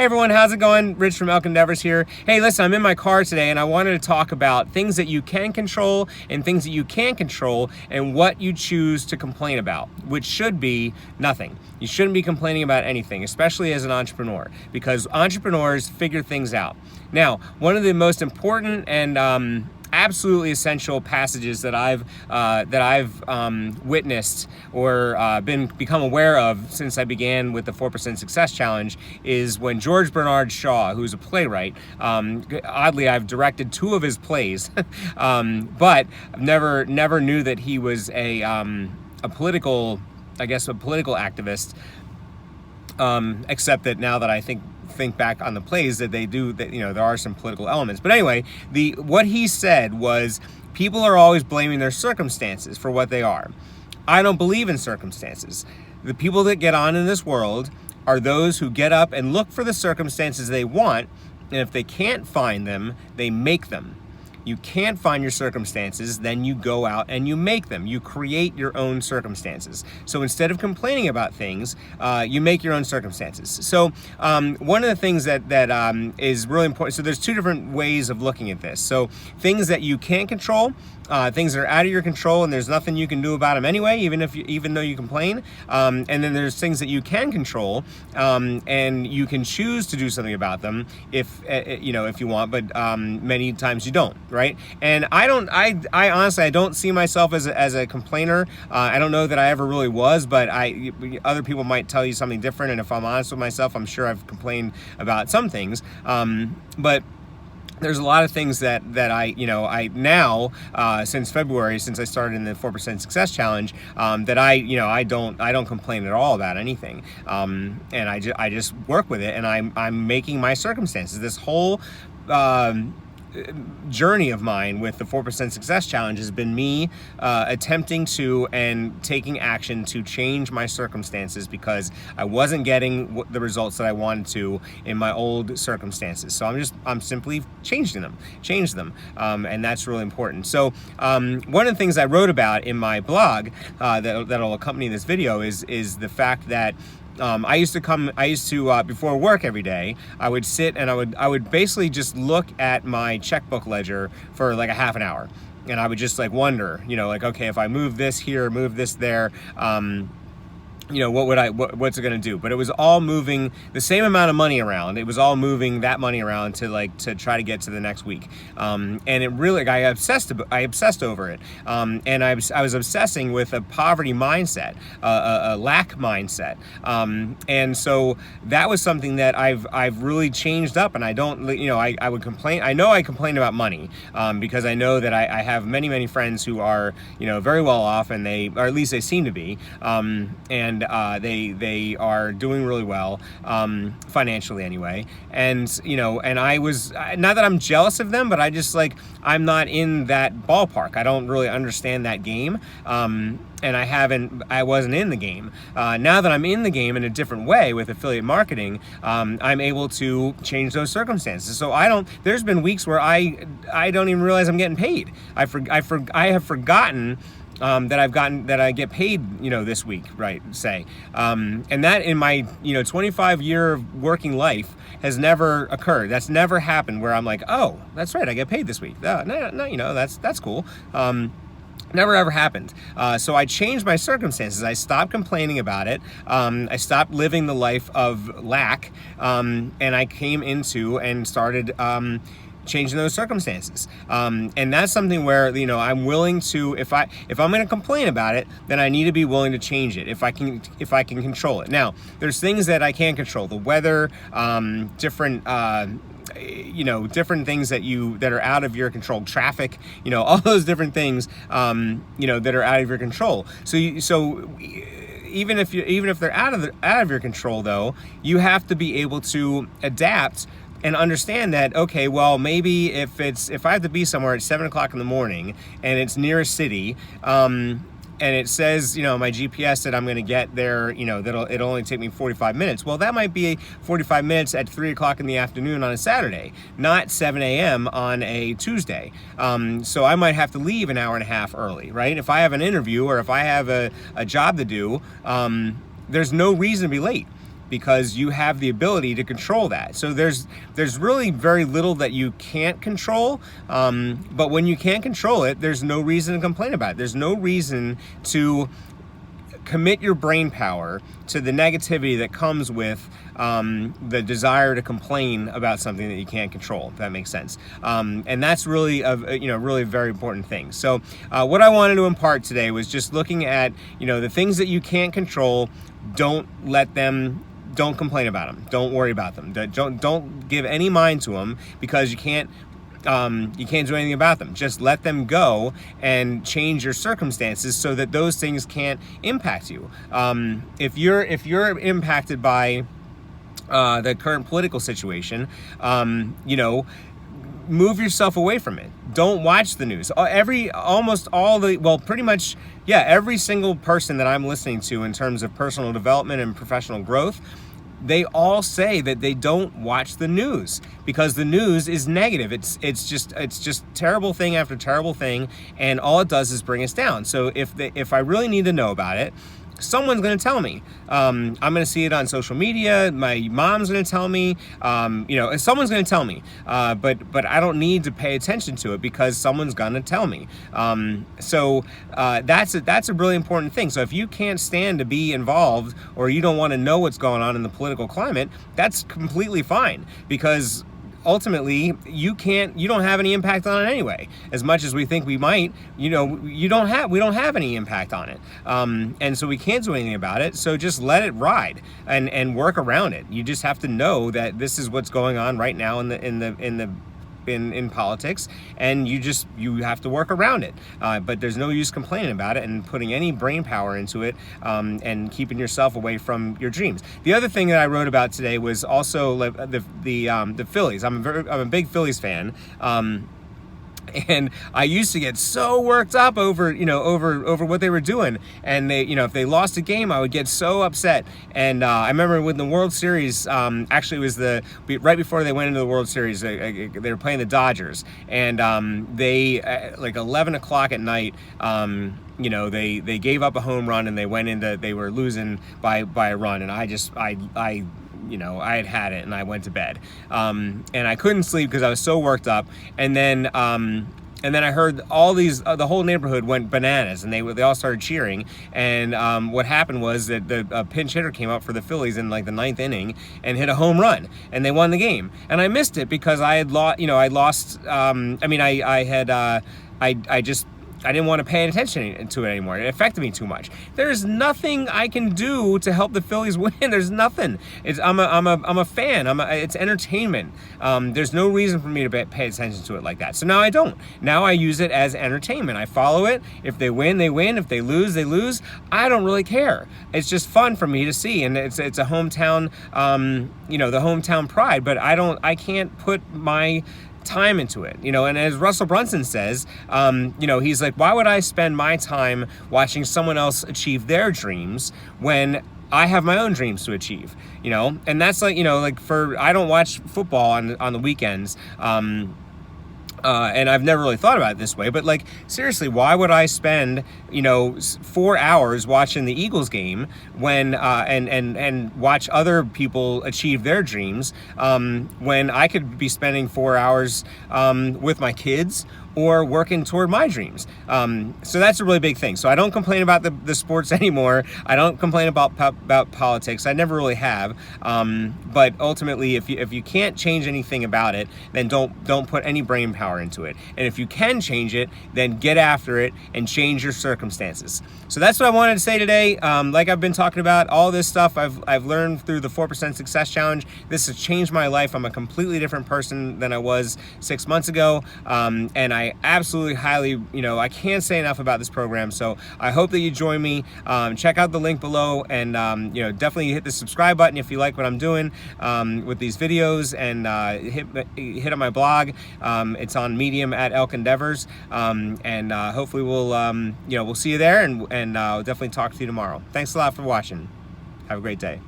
Hey everyone, how's it going? Rich from Elk Endeavors here. Hey, listen, I'm in my car today and I wanted to talk about things that you can control and things that you can't control and what you choose to complain about, which should be nothing. You shouldn't be complaining about anything, especially as an entrepreneur, because entrepreneurs figure things out. Now, one of the most important and absolutely essential passages that I've witnessed or become aware of since I began with the 4% Success Challenge is when George Bernard Shaw, who's a playwright, oddly I've directed 2 of his plays, but never knew that he was a political activist, except that now that I think back on the plays that they do, that there are some political elements. But anyway, what he said was, people are always blaming their circumstances for what they are. I don't believe in circumstances. The people that get on in this world are those who get up and look for the circumstances they want, and if they can't find them, they make them. You can't find your circumstances, then you go out and you make them. You create your own circumstances. So instead of complaining about things, you make your own circumstances. So one of the things that is really important, so there's 2 different ways of looking at this. So things that you can't control, things that are out of your control and there's nothing you can do about them anyway, even though you complain. And then there's things that you can control, and you can choose to do something about them if you want, but many times you don't. Right? And I honestly, I don't see myself as a complainer. I don't know that I ever really was, but other people might tell you something different. And if I'm honest with myself, I'm sure I've complained about some things. But there's a lot of things that I now, since February, since I started in the 4% Success Challenge, that I don't complain at all about anything. And I just work with it, and I'm making my circumstances. This whole journey of mine with the 4% Success Challenge has been me attempting to and taking action to change my circumstances because I wasn't getting the results that I wanted to in my old circumstances. So I'm simply changing them, and that's really important. So one of the things I wrote about in my blog that'll accompany this video is the fact that I used to before work every day, I would sit and I would basically just look at my checkbook ledger for like a half an hour, and I would just wonder, okay, if I move this here, move this there, what's it going to do? But it was all moving the same amount of money around. It was all moving that money around to try to get to the next week. And it really, I obsessed over it. And I was obsessing with a poverty mindset, a lack mindset. And so that was something that I've really changed up, and I don't, I would complain. I know I complain about money, because I know that I have many friends who are, very well off, and or at least they seem to be, and they are doing really well, financially anyway. And and I was, not that I'm jealous of them, but I just I'm not in that ballpark. I don't really understand that game. And I wasn't in the game. Now that I'm in the game in a different way with affiliate marketing, I'm able to change those circumstances. So there's been weeks where I don't even realize I'm getting paid. I have forgotten that I get paid, this week, right, say. And that in my, 25-year working life has never occurred. That's never happened where I'm like, oh, that's right, I get paid this week. No, that's cool. Never ever happened. So I changed my circumstances. I stopped complaining about it. I stopped living the life of lack, and I came into and started changing those circumstances, and that's something where I'm willing to. If I'm going to complain about it, then I need to be willing to change it. If I can control it. Now, there's things that I can't control: the weather, different things that are out of your control, traffic, all those different things, that are out of your control. So even if they're out of your control, though, you have to be able to adapt and understand that, okay, well, maybe if I have to be somewhere at 7 o'clock in the morning and it's near a city, and it says, my GPS that I'm going to get there, it'll only take me 45 minutes. Well, that might be 45 minutes at 3 o'clock in the afternoon on a Saturday, not 7 a.m. on a Tuesday. So I might have to leave an hour and a half early, right? If I have an interview or if I have a job to do, there's no reason to be late. because you have the ability to control that. So there's really very little that you can't control, but when you can't control it, there's no reason to complain about it. There's no reason to commit your brain power to the negativity that comes with the desire to complain about something that you can't control, if that makes sense. And that's really really a very important thing. So what I wanted to impart today was just looking at, the things that you can't control. Don't complain about them. Don't worry about them. Don't give any mind to them, because you can't do anything about them. Just let them go and change your circumstances so that those things can't impact you. If you're impacted by the current political situation, move yourself away from it. Don't watch the news. Every single person that I'm listening to in terms of personal development and professional growth, they all say that they don't watch the news because the news is negative. It's just terrible thing after terrible thing, and all it does is bring us down. So if I really need to know about it, someone's going to tell me. I'm going to see it on social media. My mom's going to tell me. Someone's going to tell me. But I don't need to pay attention to it because someone's going to tell me. So that's a really important thing. So if you can't stand to be involved, or you don't want to know what's going on in the political climate, that's completely fine, because ultimately you don't have any impact on it anyway. As much as we think we might, we don't have any impact on it, and so we can't do anything about it. So just let it ride and work around it. You just have to know that this is what's going on right now in politics, and you have to work around it. But there's no use complaining about it and putting any brain power into it, and keeping yourself away from your dreams. The other thing that I wrote about today was also the Phillies. I'm a big Phillies fan. And I used to get so worked up over what they were doing, and they, if they lost a game, I would get so upset. And I remember when the World Series, actually it was right before they went into the World Series, they were playing the Dodgers, and they like 11 o'clock at night, they gave up a home run, and they were losing by a run, and I had it, and I went to bed, and I couldn't sleep because I was so worked up. And then I heard all these, the whole neighborhood went bananas, and they all started cheering. And what happened was that the pinch hitter came up for the Phillies in like the 9th inning and hit a home run, and they won the game. And I missed it because I had I didn't want to pay attention to it anymore. It affected me too much. There's nothing I can do to help the Phillies win. There's nothing. I'm a fan. It's entertainment. There's no reason for me to pay attention to it like that. So now I don't. Now I use it as entertainment. I follow it. If they win, they win. If they lose, they lose. I don't really care. It's just fun for me to see, and it's a hometown, the hometown pride. But I can't put my time into it, and as Russell Brunson says, he's like, why would I spend my time watching someone else achieve their dreams when I have my own dreams to achieve, and that's like, I don't watch football on the weekends, and I've never really thought about it this way, but like, seriously, why would I spend 4 hours watching the Eagles game when and watch other people achieve their dreams, when I could be spending 4 hours with my kids or working toward my dreams? So that's a really big thing. So I don't complain about the sports anymore. I don't complain about politics. I never really have. But ultimately, if you can't change anything about it, then don't put any brain power into it. And if you can change it, then get after it and change your circumstances. So that's what I wanted to say today. Like I've been talking about, all this stuff I've learned through the 4% Success Challenge. This has changed my life. I'm a completely different person than I was 6 months ago. And I absolutely highly, I can't say enough about this program. So I hope that you join me. Check out the link below, and definitely hit the subscribe button if you like what I'm doing with these videos, and hit on my blog. It's on Medium at Elk Endeavors, and hopefully we'll see you there, and I'll definitely talk to you tomorrow. Thanks a lot for watching. Have a great day.